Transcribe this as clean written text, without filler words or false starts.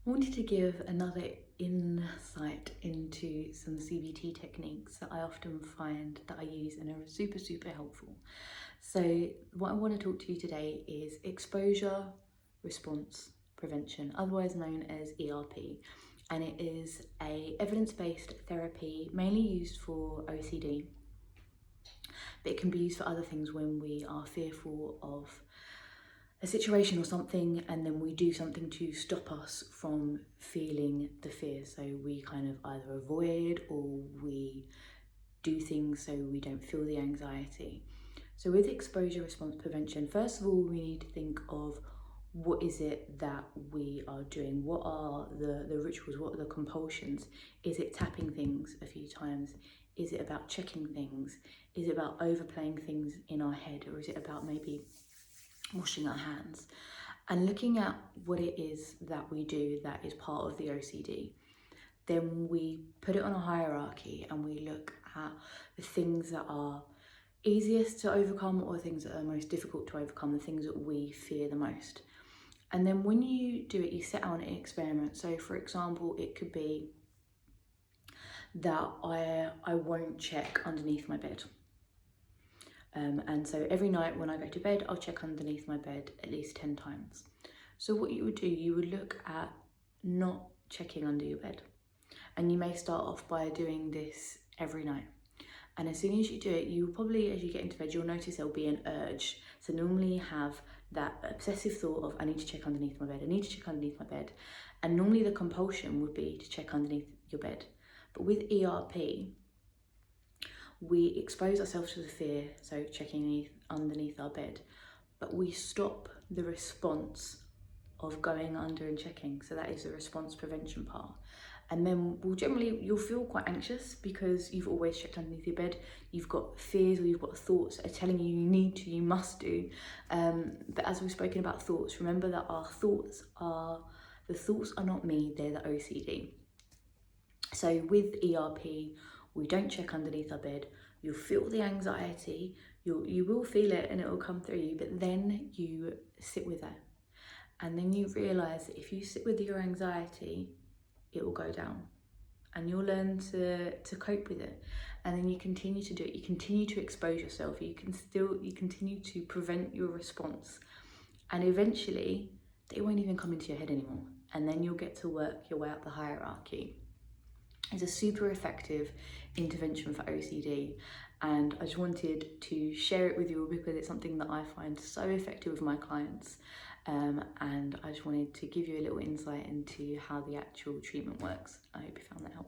I wanted to give another insight into some CBT techniques that I often find that I use and are super helpful. So what I want to talk to you today is exposure response prevention, otherwise known as ERP, and it is a evidence-based therapy mainly used for OCD, but it can be used for other things when we are fearful of a situation or something, and then we do something to stop us from feeling the fear. So we kind of either avoid or we do things so we don't feel the anxiety. So with exposure response prevention, first of all, we need to think of what is it that we are doing? What are the rituals? What are the compulsions? Is it tapping things a few times? Is it about checking things? Is it about overplaying things in our head? Or is it about maybe washing our hands? And looking at what it is that we do that is part of the OCD, then we put it on a hierarchy and we look at the things that are easiest to overcome or things that are most difficult to overcome, the things that we fear the most. And then when you do it, you set out an experiment. So for example, it could be that I won't check underneath my bed. And so every night when I go to bed, I'll check underneath my bed at least 10 times. So what you would do, you would look at not checking under your bed. And you may start off by doing this every night. And as soon as you do it, you probably, as you get into bed, you'll notice there'll be an urge. So normally you have that obsessive thought of, I need to check underneath my bed, I need to check underneath my bed. And normally the compulsion would be to check underneath your bed. But with ERP, we expose ourselves to the fear, so checking underneath our bed, but we stop the response of going under and checking. So that is the response prevention part. And then you'll feel quite anxious because you've always checked underneath your bed. You've got fears or you've got thoughts that are telling you you need to, you must do. But as we've spoken about thoughts, remember that the thoughts are not me, they're the OCD. So with ERP, we don't check underneath our bed. You'll feel the anxiety, you will feel it and it will come through you, but then you sit with it. And then you realise that if you sit with your anxiety, it will go down and you'll learn to cope with it. And then you continue to do it, you continue to expose yourself, you continue to prevent your response. And eventually, they won't even come into your head anymore. And then you'll get to work your way up the hierarchy. It's a super effective intervention for OCD, and I just wanted to share it with you because it's something that I find so effective with my clients, and I just wanted to give you a little insight into how the actual treatment works. I hope you found that helpful.